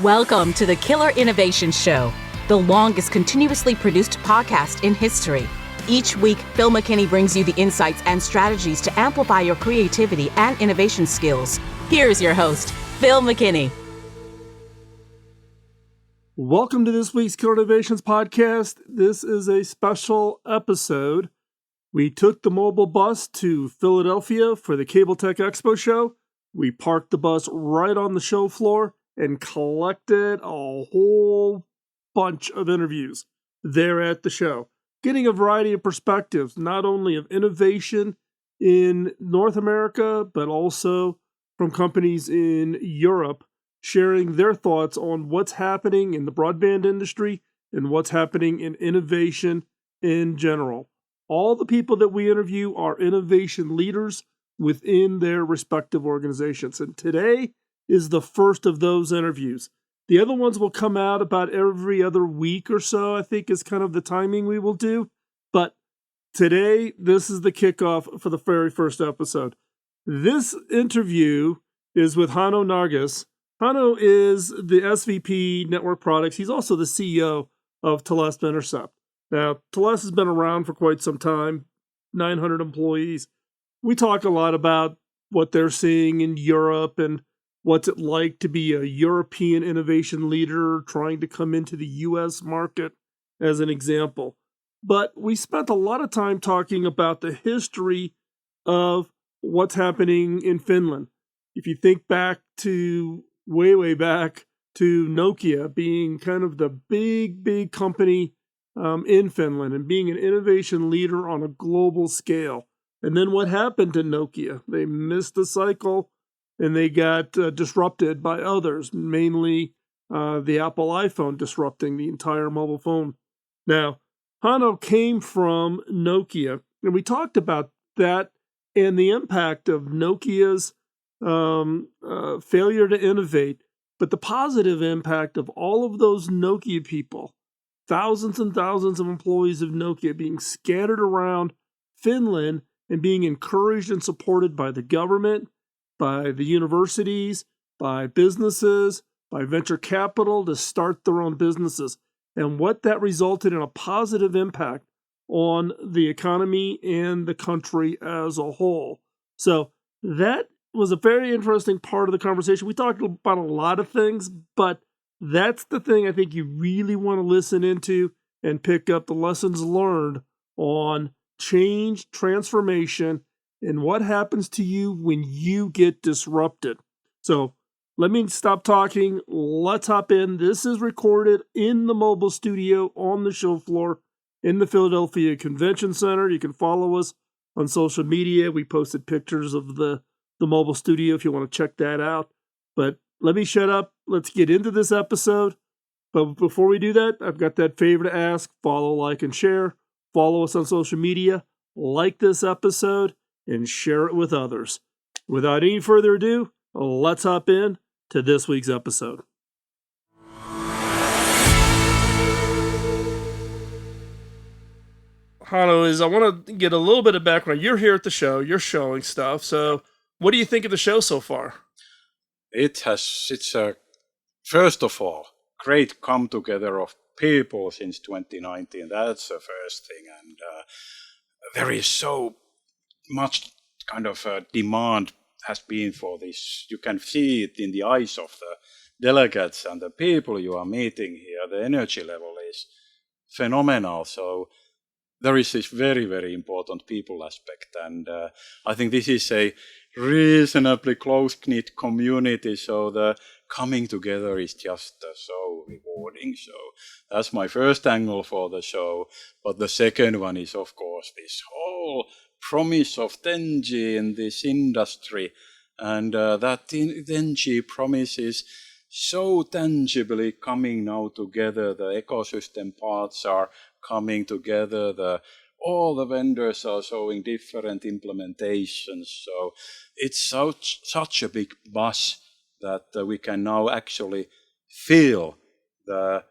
Welcome to the Killer Innovation Show, the longest continuously produced podcast in history. Each week, Phil McKinney brings you the insights and strategies to amplify your creativity and innovation skills. Here's your host, Phil McKinney. Welcome to this week's Killer Innovations podcast. This is a special episode. We took the mobile bus to Philadelphia for the Cable Tec-Expo Show. We parked the bus right on the show floor and collected a whole bunch of interviews there at the show, getting a variety of perspectives, not only of innovation in North America, but also from companies in Europe, sharing their thoughts on what's happening in the broadband industry and what's happening in innovation in general. All the people that we interview are innovation leaders within their respective organizations. And today is the first of those interviews. The other ones will come out about every other week or so, I think is kind of the timing we will do. But today, this is the kickoff for the very first episode. This interview is with Hanno Narjus. Hanno is the SVP Network Products. He's also the CEO of Teleste Intercept. Now, Teleste has been around for quite some time, 900 employees. We talk a lot about what they're seeing in Europe and what's it like to be a European innovation leader trying to come into the U.S. market, as an example. But we spent a lot of time talking about the history of what's happening in Finland. If you think back to way back to Nokia being kind of the big company in Finland and being an innovation leader on a global scale. And then what happened to Nokia? They missed the cycle and they got disrupted by others, mainly the Apple iPhone disrupting the entire mobile phone. Now, Hanno came from Nokia, and we talked about that and the impact of Nokia's failure to innovate, but the positive impact of all of those Nokia people, thousands and thousands of employees of Nokia being scattered around Finland and being encouraged and supported by the government, by the universities, by businesses, by venture capital to start their own businesses, and what that resulted in a positive impact on the economy and the country as a whole. So that was a very interesting part of the conversation. We talked about a lot of things, but that's the thing I think you really want to listen into and pick up the lessons learned on change, transformation, and what happens to you when you get disrupted. So let me stop talking. Let's hop in. This is recorded in the mobile studio on the show floor in the Philadelphia Convention Center. You can follow us on social media. We posted pictures of the mobile studio if you want to check that out. But let me shut up. Let's get into this episode. But before we do that, I've got that favor to ask. Follow, like, and share. Follow us on social media. Like this episode and share it with others. Without any further ado, let's hop in to this week's episode. Hanno, I want to get a little bit of background. You're here at the show. You're showing stuff. So what do you think of the show so far? It's a, first of all, great come together of people since 2019. That's the first thing. And there is so much kind of demand has been for this. You can see it in the eyes of the delegates and the people you are meeting here. The energy level is phenomenal. So there is this very important people aspect. And I think this is a reasonably close-knit community. So the coming together is just so rewarding. So that's my first angle for the show. But the second one is, of course, this whole promise of 10G in this industry, and that 10G promise is so tangibly coming now together. The ecosystem parts are coming together. All the vendors are showing different implementations. So it's such a big buzz that we can now actually feel the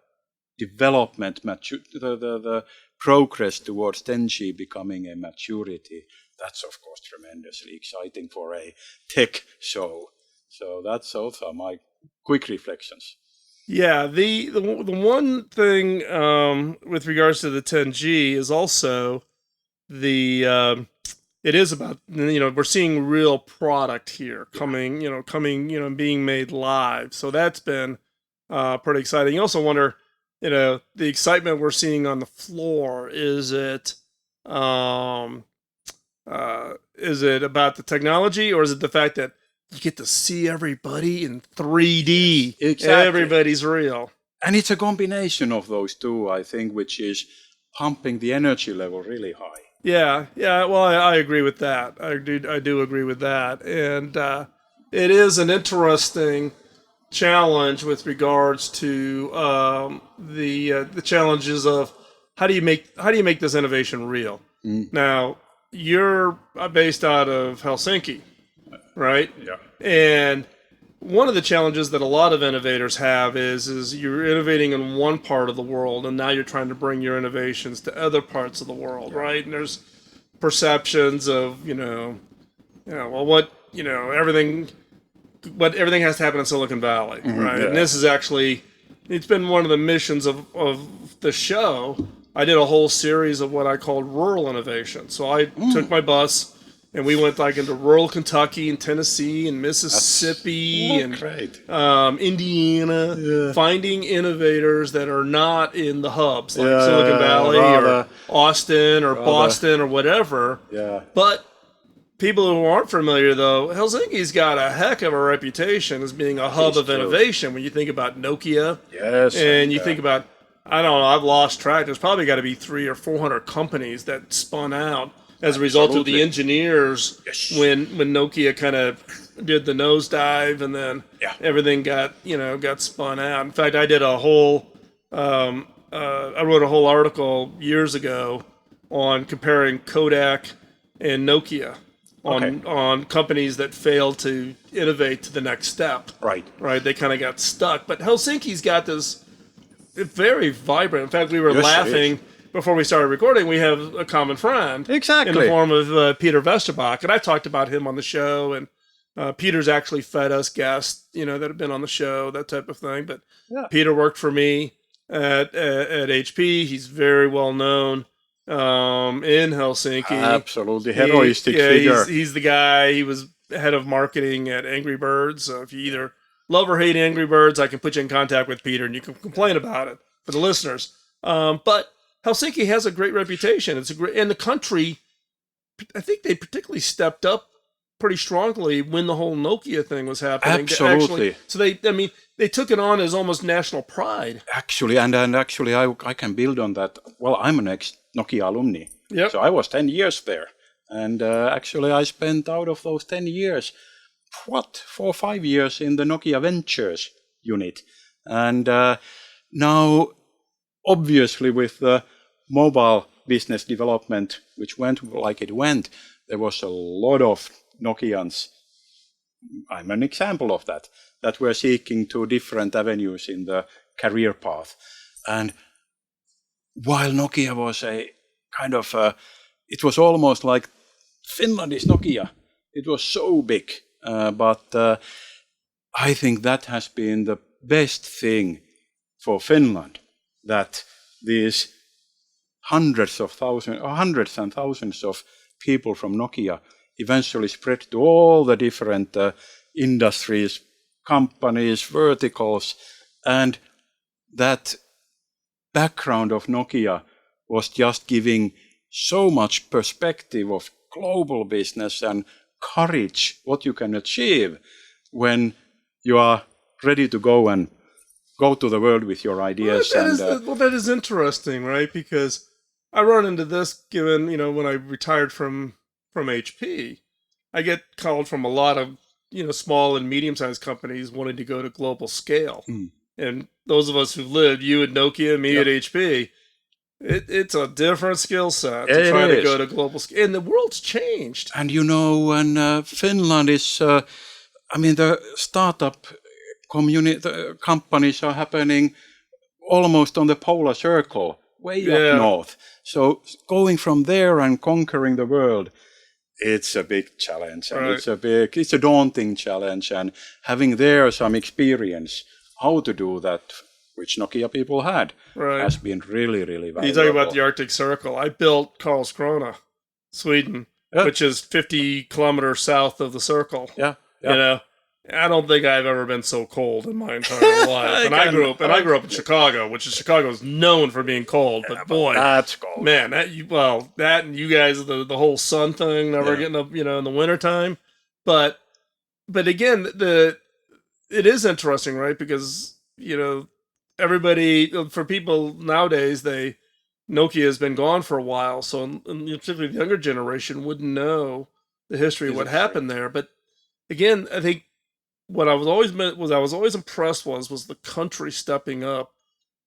development, the progress towards 10G becoming a maturity. That's, of course, tremendously exciting for a tech show. So that's also my quick reflections. Yeah, the one thing with regards to the 10G is also the it is about, we're seeing real product here coming being made live. So that's been pretty exciting. You also wonder, the excitement we're seeing on the floor, is it about the technology, or is it the fact that you get to see everybody in 3D? Yes, exactly. Everybody's real. And it's a combination of those two, I think, which is pumping the energy level really high. Yeah. Well, I agree with that. I do agree with that, and it is an interesting challenge with regards to the challenges of how do you make this innovation real. Now, you're based out of Helsinki, right? Yeah. And one of the challenges that a lot of innovators have is you're innovating in one part of the world, and now you're trying to bring your innovations to other parts of the world, right? And there's perceptions of everything has to happen in Silicon Valley, right? Yeah. And this is actually, it's been one of the missions of the show. I did a whole series of what I called rural innovation. So I took my bus and we went into rural Kentucky and Tennessee and Mississippi and great. Indiana, finding innovators that are not in the hubs like Silicon Valley or Austin or Boston or whatever. Yeah. But people who aren't familiar, though, Helsinki's got a heck of a reputation as being a hub of innovation. When you think about Nokia, and you think about, I don't know, I've lost track. There's probably got to be 300 or 400 companies that spun out as a result of the engineers when Nokia kind of did the nosedive, and then everything got spun out. In fact, I did I wrote a whole article years ago on comparing Kodak and Nokia. On companies that failed to innovate to the next step. Right. They kind of got stuck. But Helsinki's got this very vibrant. In fact, we were laughing before we started recording. We have a common friend. Exactly. In the form of Peter Vesterbach. And I've talked about him on the show. And Peter's actually fed us guests, that have been on the show, that type of thing. But Peter worked for me at HP. He's very well known in Helsinki. Absolutely heroistic figure. He's the guy. He was head of marketing at Angry Birds. So if you either love or hate Angry Birds, I can put you in contact with Peter and you can complain about it for the listeners. But Helsinki has a great reputation. And the country, I think they particularly stepped up pretty strongly when the whole Nokia thing was happening. Absolutely. So they took it on as almost national pride. Actually, and actually I can build on that. Well, I'm an ex-Nokia alumni. Yep. So I was 10 years there. And actually I spent out of those 10 years, 4 or 5 years in the Nokia Ventures unit. And now, obviously, with the mobile business development, which went like it went, there was a lot of Nokians, I'm an example of that were seeking to different avenues in the career path. And while Nokia was a kind of, it was almost like Finland is Nokia. It was so big. But I think that has been the best thing for Finland, that these hundreds and thousands of people from Nokia eventually spread to all the different industries, companies, verticals, and that background of Nokia was just giving so much perspective of global business and courage, what you can achieve when you are ready to go to the world with your ideas. That is interesting, right? Because I run into this given, when I retired from HP, I get called from a lot of, small and medium-sized companies wanting to go to global scale. And those of us who've lived, you at Nokia, me at HP, it's a different skill set to try to go to global scale. And the world's changed. And Finland is, the startup companies are happening almost on the polar circle, way up north. So going from there and conquering the world, it's a big challenge. And it's a daunting challenge. And having there some experience, how to do that, which Nokia people had, Right. has been really, really valuable. You talk about the Arctic Circle. I built Karlskrona, Sweden, Yeah. which is 50 kilometers south of the circle. Yeah. You know, I don't think I've ever been so cold in my entire life. And I grew up in Chicago, Chicago is known for being cold. But boy, that's cold. man, that and you guys, the whole sun thing, never getting up, in the wintertime. But again, it is interesting, right? Because everybody, for people nowadays, Nokia has been gone for a while, so and particularly the younger generation wouldn't know the history of what happened there. But again, I think what I was always impressed was the country stepping up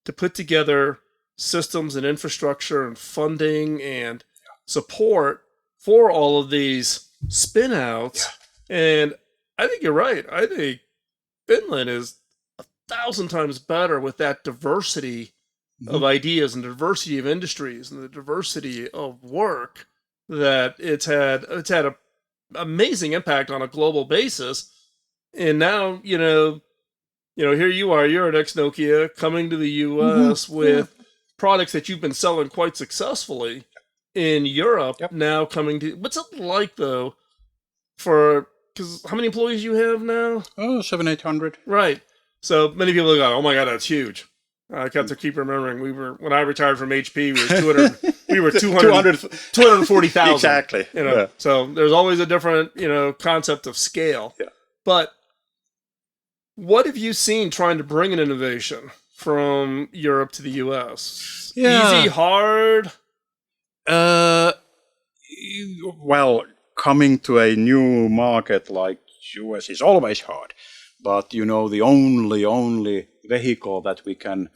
to put together systems and infrastructure and funding and support for all of these spin outs. And I think you're right. I think Finland is 1,000 times better with that diversity of ideas and diversity of industries and the diversity of work that it's had an amazing impact on a global basis. And now, here you are, you're an ex-Nokia coming to the U.S. with products that you've been selling quite successfully in Europe. Now coming to, what's it like though because how many employees you have now? 700-800. Right. So many people go, oh my God, that's huge. I got to keep remembering when I retired from HP, we were 240,000. Exactly. So there's always a different, concept of scale. Yeah. But what have you seen trying to bring an innovation from Europe to the US? Yeah. Easy, hard? Well, coming to a new market like US is always hard. But, the only vehicle that we can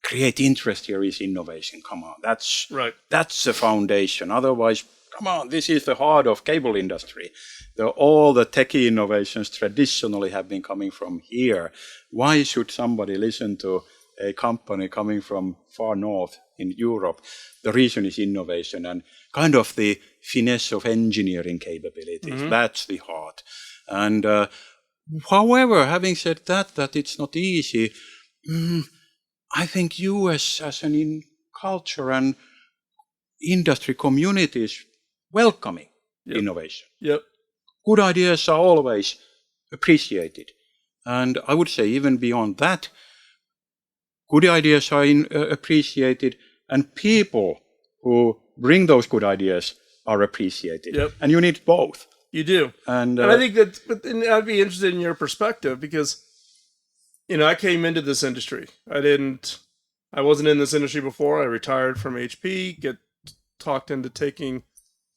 create interest here is innovation. Come on, that's right. That's the foundation. Otherwise, come on, this is the heart of cable industry. All the techie innovations traditionally have been coming from here. Why should somebody listen to a company coming from far north in Europe? The reason is innovation and kind of the finesse of engineering capabilities. That's the heart. And however, having said that it's not easy, I think US as an culture and industry community is welcoming innovation. Yep. Good ideas are always appreciated. And I would say even beyond that, good ideas are appreciated and people who bring those good ideas are appreciated. Yep. And you need both. You do. And I think I'd be interested in your perspective because, I came into this industry. I wasn't in this industry before. I retired from HP, get talked into taking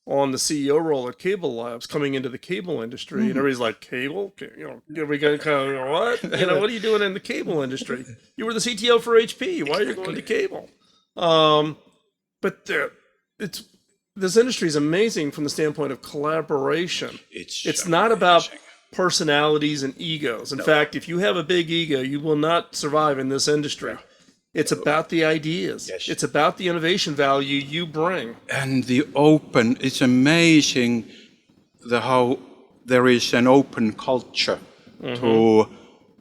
on the CEO role at Cable Labs, coming into the cable industry. And everybody's like, cable? We got kind of, what? What are you doing in the cable industry? You were the CTO for HP. Why are you going to cable? But this industry is amazing from the standpoint of collaboration. It's not about personalities and egos. In fact, if you have a big ego, you will not survive in this industry. It's about the ideas. Yes. It's about the innovation value you bring. And it's amazing how there is an open culture to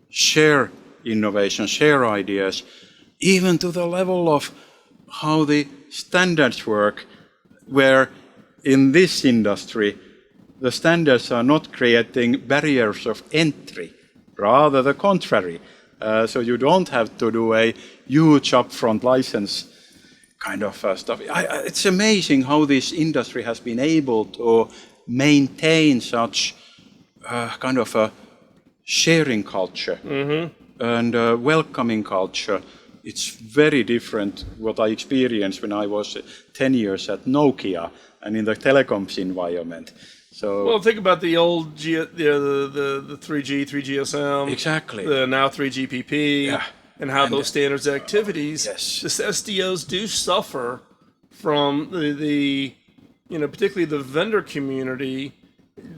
share innovation, share ideas, even to the level of how the standards work, where in this industry, the standards are not creating barriers of entry, rather the contrary. So you don't have to do a huge upfront license kind of stuff. It's amazing how this industry has been able to maintain such kind of a sharing culture and a welcoming culture. It's very different what I experienced when I was 10 years at Nokia and in the telecoms environment. So, well, think about the old the 3G, 3GSM, exactly. The now 3GPP, and how those standards activities, the SDOs do suffer from the particularly the vendor community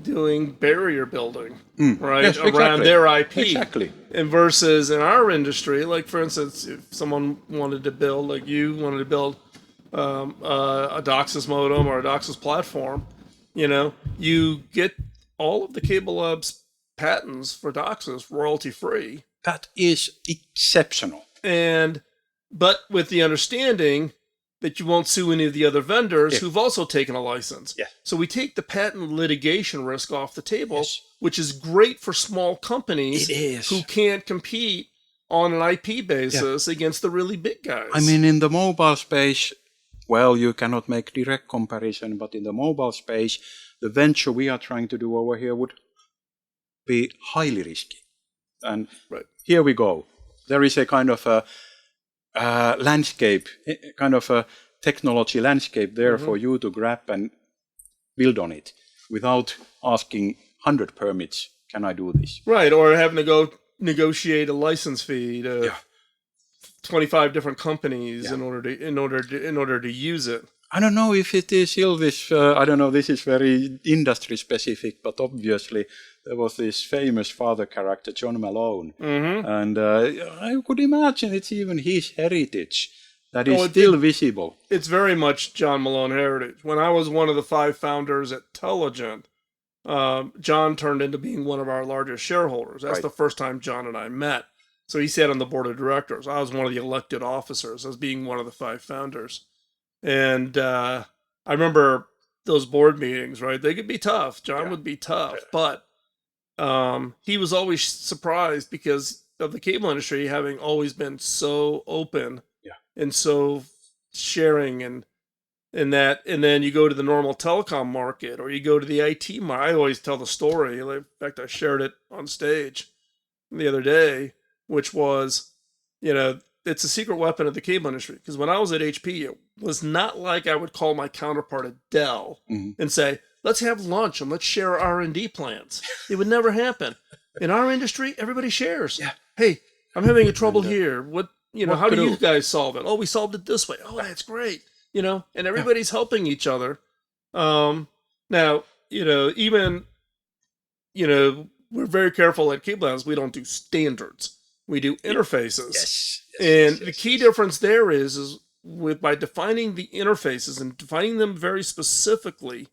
doing barrier building, right, yes, around their IP. Exactly. And versus in our industry, like for instance, if someone wanted to build, like you wanted to build a DOCSIS modem or a DOCSIS platform, you get all of the Cable Labs patents for DOCSIS royalty free. That is exceptional. But with the understanding that you won't sue any of the other vendors who've also taken a license. Yeah. So we take the patent litigation risk off the table, Yes. which is great for small companies who can't compete on an IP basis against the really big guys. I mean, in the mobile space, well, you cannot make direct comparison, but in the mobile space, the venture we are trying to do over here would be highly risky. And here we go. There is a kind of a landscape, kind of a technology landscape there for you to grab and build on it without asking 100 permits. Can I do this? Right, or having to go negotiate a license fee to 25 different companies in order to use it. I don't know if it is still this. I don't know. This is very industry specific, but obviously there was this famous father character, John Malone, and I could imagine it's even his heritage that is still visible. It's very much John Malone heritage. When I was one of the 5 founders at Tellegent, John turned into being one of our largest shareholders. That's the first time John and I met. So he sat on the board of directors. I was one of the elected officers as being one of the 5 founders. And I remember those board meetings, right? They could be tough. John would be tough, but he was always surprised because of the cable industry having always been so open and so sharing and that. And then you go to the normal telecom market or you go to the IT market. I always tell the story. In fact, I shared it on stage the other day, which was, it's a secret weapon of the cable industry. Because when I was at HP, it was not like I would call my counterpart at Dell and say, let's have lunch and let's share R&D plans. It would never happen. In our industry, everybody shares. Yeah. Hey, I'm having a trouble here. How do you guys solve it? Oh, we solved it this way. Oh, that's great. And everybody's helping each other. Now, even, we're very careful at Cable Labs. We don't do standards. We do interfaces. The key difference there is by defining the interfaces and defining them very specifically,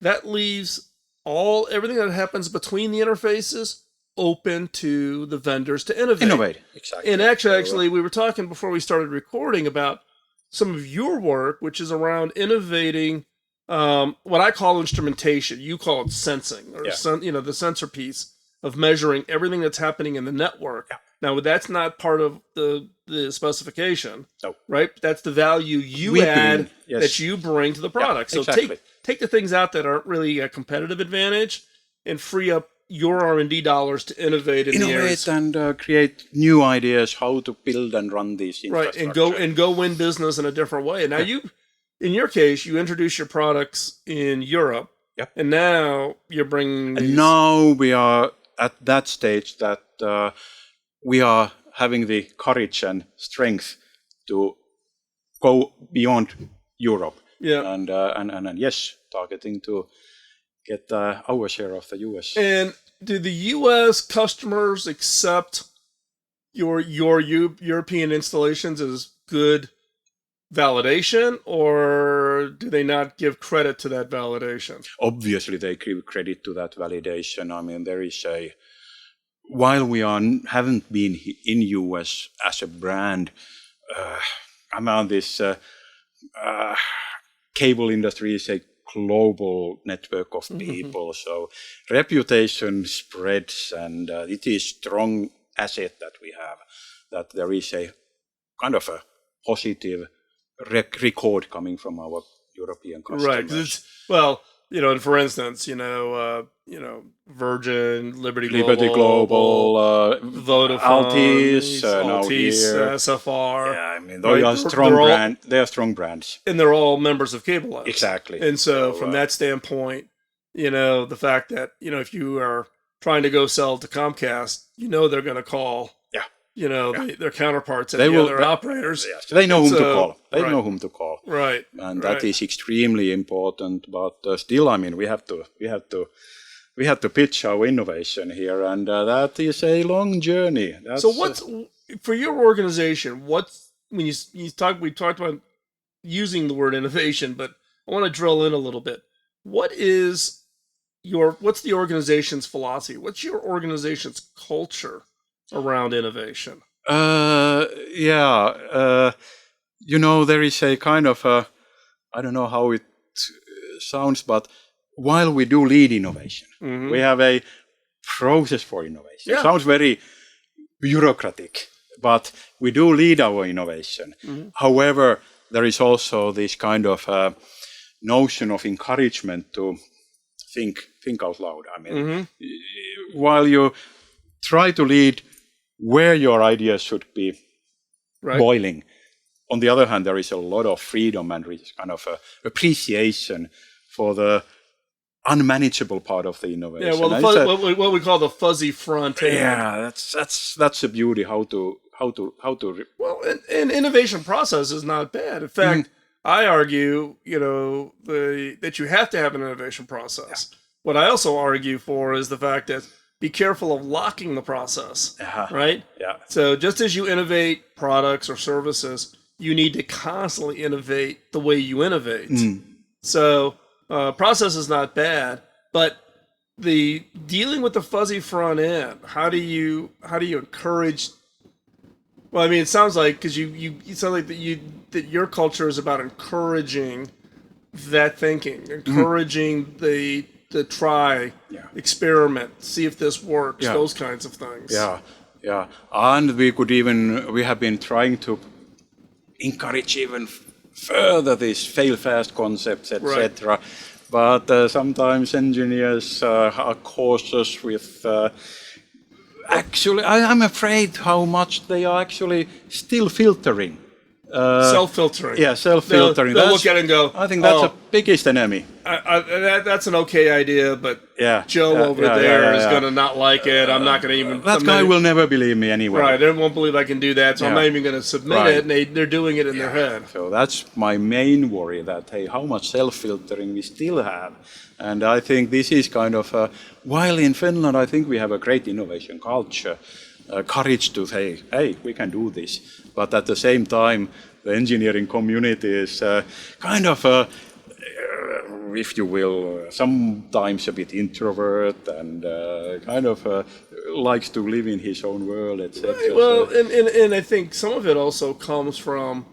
that leaves everything that happens between the interfaces open to the vendors to innovate. Exactly. And actually, we were talking before we started recording about some of your work, which is around innovating what I call instrumentation. You call it sensing, or the sensor piece of measuring everything that's happening in the network. Yeah. Now, that's not part of the specification, right? That's the value that you bring to the product. So take the things out that aren't really a competitive advantage and free up your R&D dollars to innovate in the areas. And create new ideas how to build and run these infrastructure. Right, and go win business in a different way. Now, in your case, you introduce your products in Europe, and now you're bringing these... And now we are at that stage that we are having the courage and strength to go beyond Europe. Yeah. And yes, targeting to get our share of the US. And do the US customers accept your European installations as good validation, or do they not give credit to that validation? Obviously, they give credit to that validation. I mean, there is while we haven't been in US as a brand, this cable industry is a global network of people, so reputation spreads, and it is strong asset that we have, that there is a kind of a positive record coming from our European customers. Right. And for instance, Virgin, Liberty Global, Vodafone, Altice, SFR. Yeah, I mean, they are strong brands. They are strong brands, and they're all members of Cable Labs. Exactly. And so, from that standpoint, the fact that if you are trying to go sell to Comcast, they're going to call. Their counterparts at the other operators. Yes, they know whom to call. They know whom to call. Right. And that is extremely important. But still, I mean, we have to pitch our innovation here, and that is a long journey. So, what's for your organization? We talked about using the word innovation, but I want to drill in a little bit. What's the organization's philosophy? What's your organization's culture around innovation? There is a kind of I don't know how it sounds, but while we do lead innovation, we have a process for innovation. It sounds very bureaucratic, but we do lead our innovation. However, there is also this kind of notion of encouragement to think out loud. I mean, while you try to lead where your ideas should be boiling, on the other hand, there is a lot of freedom and kind of appreciation for the unmanageable part of the innovation. Yeah, well, what we call the fuzzy front end. Yeah, that's the beauty. How to. Well, and innovation process is not bad. In fact, I argue, that you have to have an innovation process. What I also argue for is the fact that be careful of locking the process, right? Yeah. So just as you innovate products or services, you need to constantly innovate the way you innovate. So process is not bad, but the dealing with the fuzzy front end, how do you encourage? Well, I mean, it sounds like because you sound like that your culture is about encouraging that thinking, encouraging the try, experiment, see if this works, those kinds of things. Yeah, and we have been trying to encourage even further these fail fast concepts, etc. Right. But sometimes engineers are cautious with. Actually, I'm afraid how much they are actually still filtering. Self-filtering. Yeah, self-filtering. They'll look at it and go, I think that's the biggest enemy. That's an okay idea, but Joe over there is going to not like it. I'm not going to even... That guy will never believe me anyway. Right, they won't believe I can do that, so I'm not even going to submit it, and they're doing it in their head. So that's my main worry, that, hey, how much self-filtering we still have. And I think this is kind of... while in Finland, I think we have a great innovation culture, courage to say, hey, we can do this. But at the same time, the engineering community is kind of, if you will, sometimes a bit introvert and kind of likes to live in his own world, etc. Right, well, and I think some of it also comes from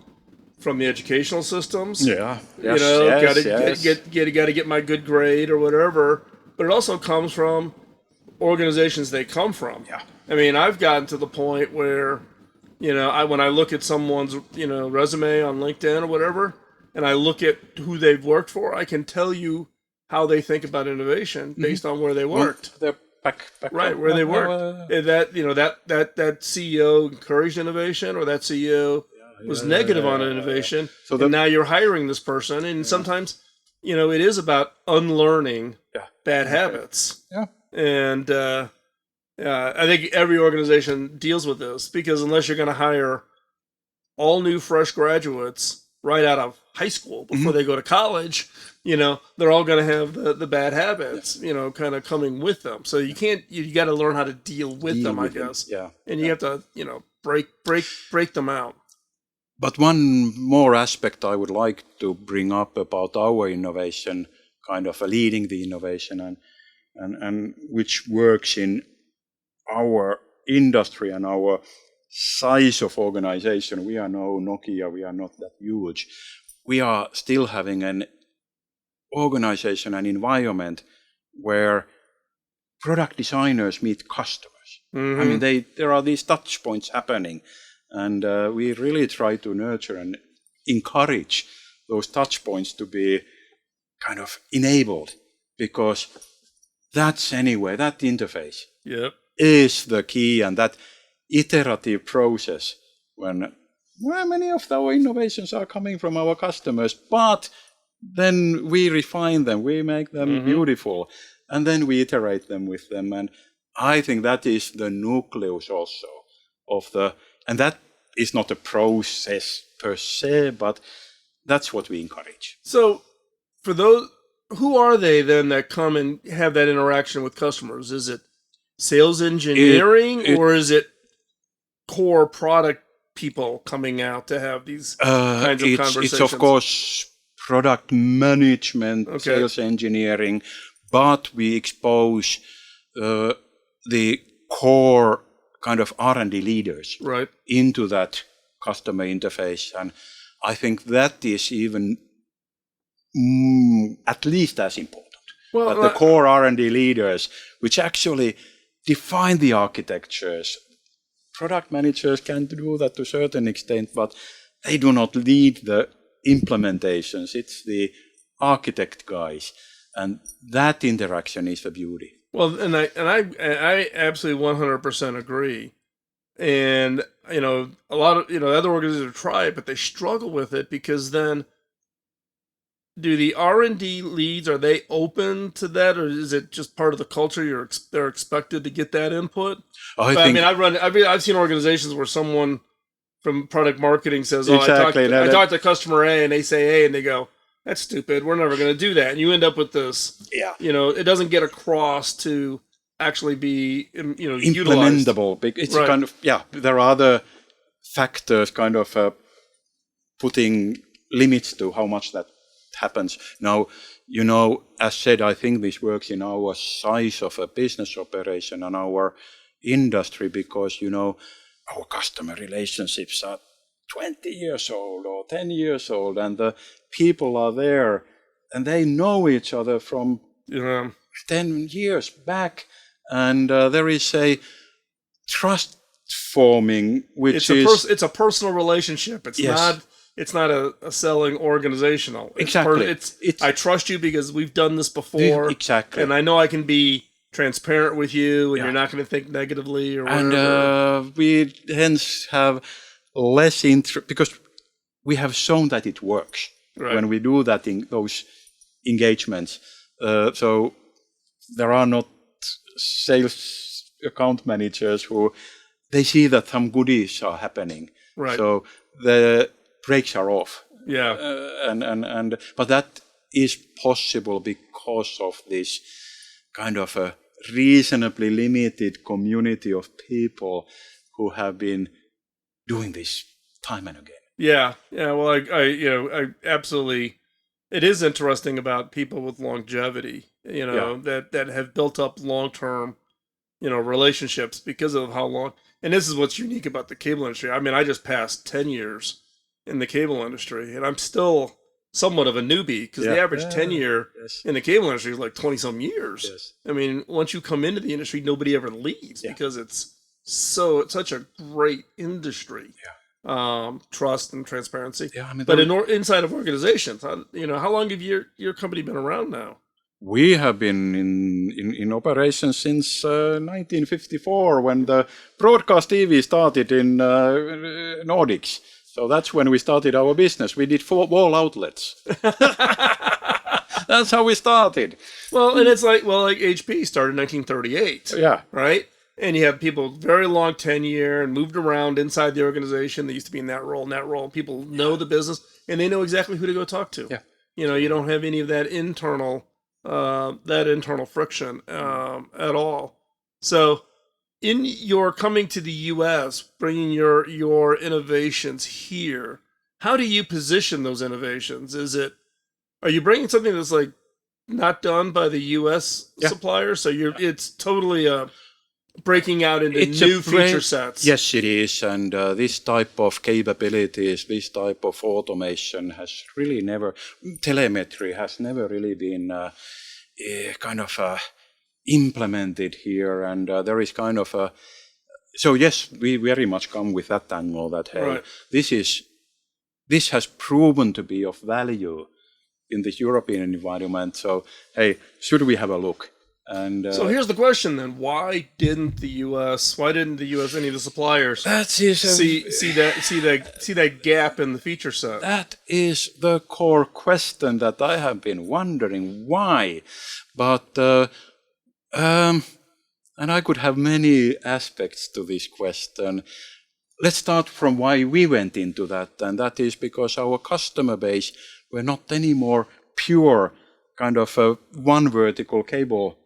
the educational systems. Yeah. Got to get my good grade or whatever. But it also comes from organizations they come from. Yeah. I mean, I've gotten to the point where, when I look at someone's, resume on LinkedIn or whatever, and I look at who they've worked for, I can tell you how they think about innovation based on where they worked. They're back right, where they worked. That CEO encouraged innovation, or that CEO was negative on innovation, so and now you're hiring this person, and sometimes, it is about unlearning bad habits. Yeah. And I think every organization deals with this, because unless you're going to hire all new fresh graduates right out of high school before they go to college, they're all going to have the bad habits, kind of coming with them. So you got to learn how to deal with them, I guess. Yeah. And you have to, break them out. But one more aspect I would like to bring up about our innovation, kind of leading the innovation and which works in our industry and our size of organization. We are no Nokia, we are not that huge. We are still having an organization and environment where product designers meet customers. I mean, there are these touch points happening, and we really try to nurture and encourage those touch points to be kind of enabled, because that interface is the key, and that iterative process when many of our innovations are coming from our customers, but then we refine them, we make them beautiful, and then we iterate them with them. And I think that is the nucleus also of and that is not a process per se, but that's what we encourage. So for those, who are they then that come and have that interaction with customers? Is it sales engineering, or is it core product people coming out to have these kinds of conversations? It's of course product management, sales engineering, but we expose the core kind of R&D leaders Right. into that customer interface. And I think that is even at least as important. Well, That the core R&D leaders, which actually define the architectures. Product managers can do that to a certain extent, but they do not lead the implementations. It's the architect guys. And that interaction is the beauty. Well, and I absolutely 100% agree. And, you know, a lot of, you know, other organizations try it, but they struggle with it because then do the R&D leads, are they open to that, or is it just part of the culture? They're expected to get that input? I've seen organizations where someone from product marketing says, exactly. I talked to customer A and they say A and they go, that's stupid. We're never going to do that. And you end up with this, you know, it doesn't get across to actually be, you know, implementable. Utilized. It's kind of, there are other factors kind of putting limits to how much that happens. Now, you know, as said, I think this works in our size of a business operation and our industry because, you know, our customer relationships are 20 years old or 10 years old, and the people are there and they know each other from 10 years back, and there is a trust forming, which it's a personal relationship. It's not a selling organizational. Exactly. I trust you because we've done this before. Exactly. And I know I can be transparent with you, and you're not going to think negatively or whatever. And we hence have less interest because we have shown that it works when we do that in those engagements. So there are not sales account managers who they see that some goodies are happening. Right. So the brakes are off. Yeah. But that is possible because of this kind of a reasonably limited community of people who have been doing this time and again. Yeah. Well, I absolutely. It is interesting about people with longevity, you know, that have built up long-term, you know, relationships because of how long. And this is what's unique about the cable industry. I mean, I just passed 10 years in the cable industry, and I'm still somewhat of a newbie because the average tenure in the cable industry is like 20-some years. Yes. I mean, once you come into the industry, nobody ever leaves because it's such a great industry. Trust and transparency. Yeah, I mean, but inside of organizations, you know, how long have your company been around now? We have been in operation since 1954 when the broadcast TV started in Nordics. So that's when we started our business. We did 4 wall outlets. That's how we started. Well, and it's like HP started in 1938. Yeah. Right? And you have people very long tenure and moved around inside the organization. They used to be in that role. People know the business and they know exactly who to go talk to. Yeah. You know, you don't have any of that internal friction at all. So in your coming to the U.S., bringing your innovations here, how do you position those innovations? Are you bringing something that's like not done by the U.S. suppliers? So it's totally breaking out into new feature sets. Yes, it is. And this type of capabilities, this type of automation has really telemetry has never really been kind of implemented here. And there is kind of so yes, we very much come with that angle that, hey, this has proven to be of value in the European environment. So, hey, should we have a look? And so here's the question then: why didn't the U.S. any of the suppliers see that gap in the feature set? That is the core question that I have been wondering why. But and I could have many aspects to this question. Let's start from why we went into that, and that is because our customer base were not anymore pure kind of one vertical cable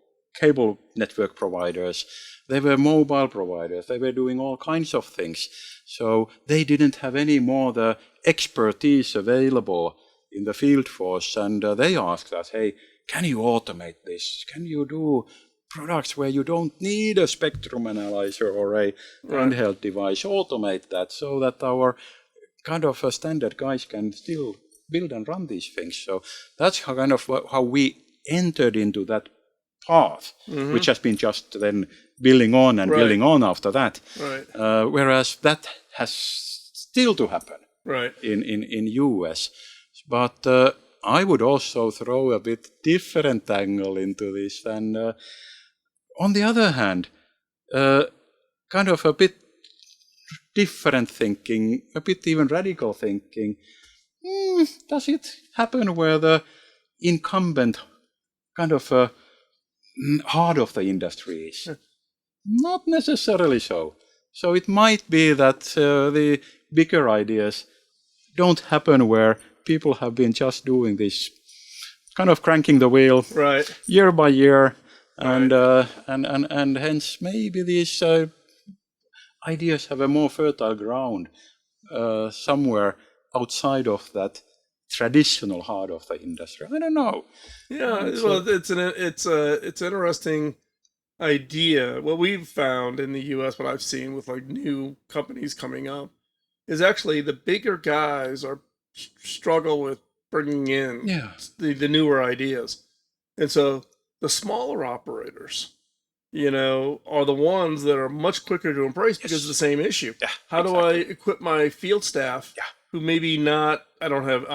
network providers. They were mobile providers. They were doing all kinds of things. So they didn't have any more the expertise available in the field force. And they asked us, hey, can you automate this? Can you do products where you don't need a spectrum analyzer or a handheld device, automate that so that our kind of standard guys can still build and run these things. So that's how we entered into that path, which has been just then building on and building on after that. Whereas that has still to happen in US. But I would also throw a bit different angle into this. And on the other hand, kind of a bit different thinking, a bit even radical thinking. Does it happen where the incumbent kind of heart of the industry is? Not necessarily so. So it might be that the bigger ideas don't happen where people have been just doing this, kind of cranking the wheel year by year, and hence maybe these ideas have a more fertile ground somewhere outside of that traditional heart of the industry. I don't know. Yeah, it's an interesting idea. What we've found in the U.S., what I've seen with like new companies coming up, is actually the bigger guys struggle with bringing in the newer ideas, and so the smaller operators, are the ones that are much quicker to embrace because of the same issue. How do I equip my field staff who maybe not? I don't have.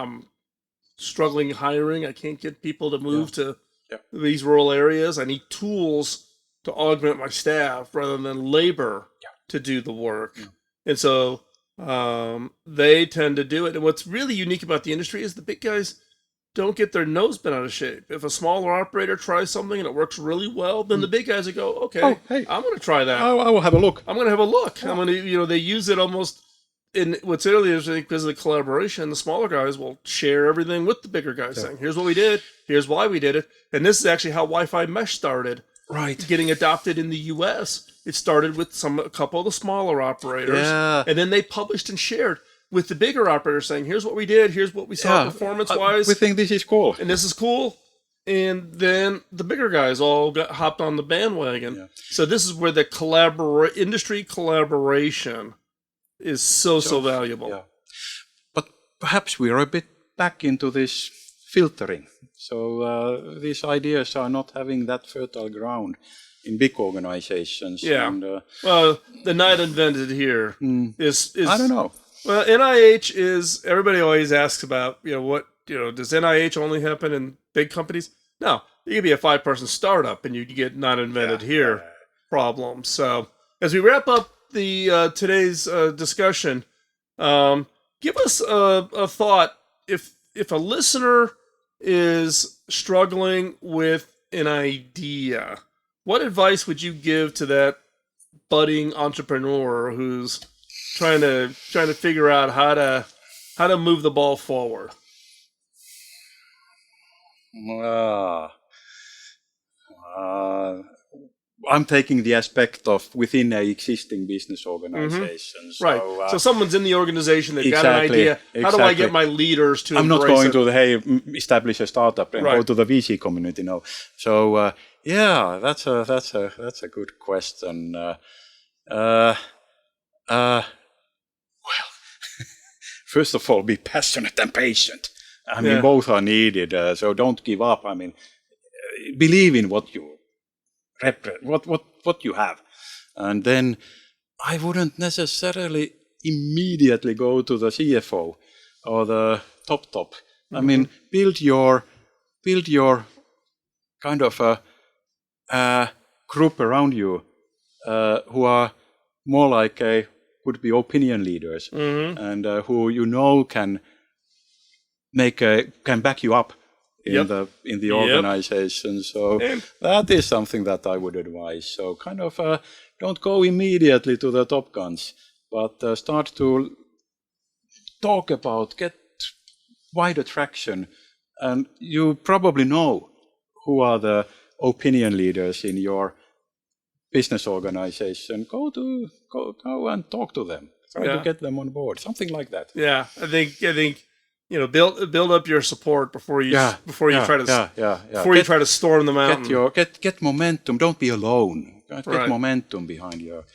Struggling hiring. I can't get people to move to these rural areas. I need tools to augment my staff rather than labor to do the work. And so they tend to do it. And what's really unique about the industry is the big guys don't get their nose bent out of shape. If a smaller operator tries something and it works really well, then the big guys will go, okay, I'm going to try that. I will have a look. I'm going to have a look. I'm going to, they use it almost. And what's interesting, because of the collaboration, the smaller guys will share everything with the bigger guys, saying, here's what we did, here's why we did it. And this is actually how Wi-Fi mesh started. Getting adopted in the U.S. It started with a couple of the smaller operators. And then they published and shared with the bigger operators saying, here's what we did, here's what we saw performance-wise. We think this is cool. And this is cool. And then the bigger guys all hopped on the bandwagon. So this is where the industry collaboration is so valuable. But perhaps we are a bit back into this filtering. So these ideas are not having that fertile ground in big organizations. And, well, the not invented here is I don't know. Well, NIH is, everybody always asks about, does NIH only happen in big companies? No, you could be a 5-person startup and you get not invented here problems. So as we wrap up the today's discussion, give us a thought. If a listener is struggling with an idea, what advice would you give to that budding entrepreneur who's trying to figure out how to move the ball forward? I'm taking the aspect of within an existing business organization. So, so someone's in the organization, they've got an idea. How do I get my leaders to I'm embrace not going to establish a startup and go to the VC community. No. So that's a good question. Well, first of all, be passionate and patient. I mean, both are needed. So don't give up. I mean, believe in what you what you have, and then I wouldn't necessarily immediately go to the CFO or the top. I mean, build your kind of a group around you who are more like would be opinion leaders and who can back you up in the organization. So that is something that I would advise. So kind of don't go immediately to the top guns, but start to talk about, get wider traction. And you probably know who are the opinion leaders in your business organization. Go and talk to them. Try to get them on board. Something like that. Yeah, I think build up your support before you try to storm the mountain. Get momentum. Don't be alone. Get Right. momentum behind your.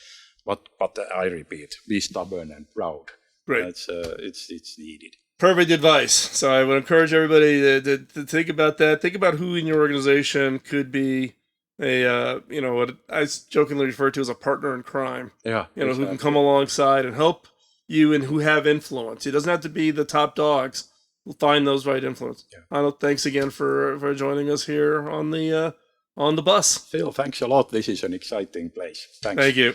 But I repeat, be stubborn and proud. Great. It's needed. Perfect advice. So I would encourage everybody to think about that. Think about who in your organization could be what I jokingly refer to as a partner in crime. Yeah. Who can come alongside and help you and who have influence. It doesn't have to be the top dogs. We'll find those right influence. Yeah. Hanno, thanks again for joining us here on the bus. Phil, thanks a lot. This is an exciting place. Thanks. Thank you.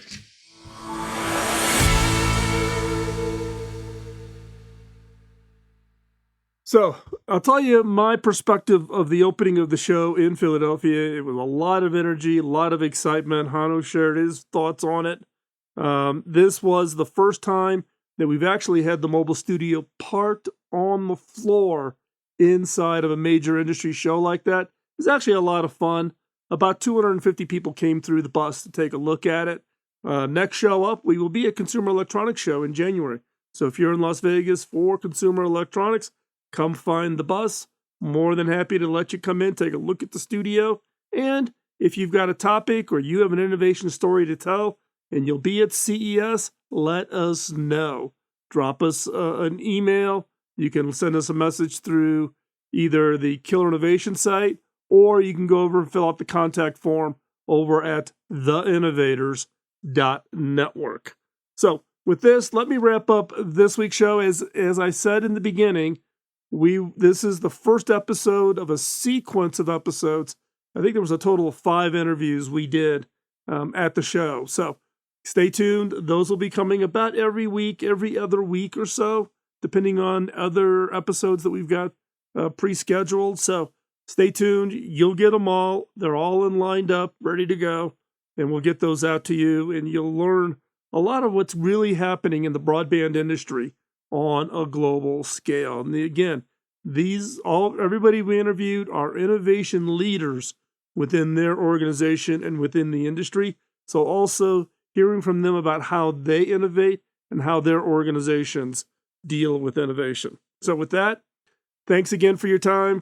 So I'll tell you my perspective of the opening of the show in Philadelphia. It was a lot of energy, a lot of excitement. Hanno shared his thoughts on it. This was the first time that we've actually had the mobile studio parked on the floor inside of a major industry show like that. It was actually a lot of fun. About 250 people came through the bus to take a look at it. Next show up, we will be at Consumer Electronics Show in January. So if you're in Las Vegas for Consumer Electronics, come find the bus. More than happy to let you come in, take a look at the studio. And if you've got a topic or you have an innovation story to tell and you'll be at CES, let us know. Drop us an email. You can send us a message through either the Killer Innovation site, or you can go over and fill out the contact form over at theinnovators.network. So with this, let me wrap up this week's show. As I said in the beginning, this is the first episode of a sequence of episodes. I think there was a total of 5 interviews we did at the show. So stay tuned. Those will be coming about every week, every other week or so, depending on other episodes that we've got pre-scheduled. So stay tuned. You'll get them all. They're all lined up, ready to go. And we'll get those out to you. And you'll learn a lot of what's really happening in the broadband industry on a global scale. And again, everybody we interviewed are innovation leaders within their organization and within the industry. So also hearing from them about how they innovate and how their organizations deal with innovation. So with that, thanks again for your time,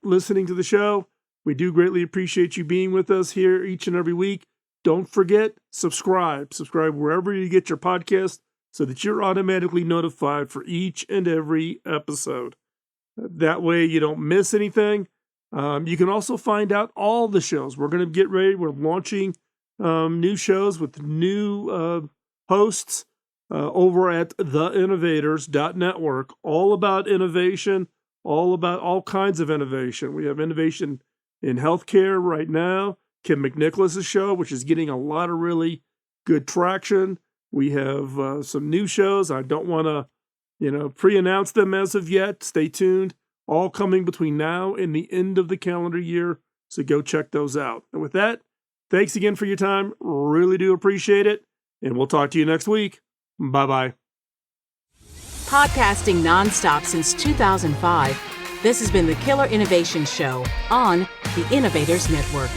listening to the show. We do greatly appreciate you being with us here each and every week. Don't forget, subscribe. Subscribe wherever you get your podcast so that you're automatically notified for each and every episode. That way you don't miss anything. You can also find out all the shows. We're going to get ready. We're launching new shows with new hosts over at theinnovators.network, all about innovation, all about all kinds of innovation. We have innovation in healthcare right now. Kim McNicholas's show, which is getting a lot of really good traction. We have some new shows. I don't want to, pre-announce them as of yet. Stay tuned. All coming between now and the end of the calendar year. So go check those out. And with that, thanks again for your time. Really do appreciate it. And we'll talk to you next week. Bye-bye. Podcasting nonstop since 2005, this has been the Killer Innovation Show on the Innovators Network.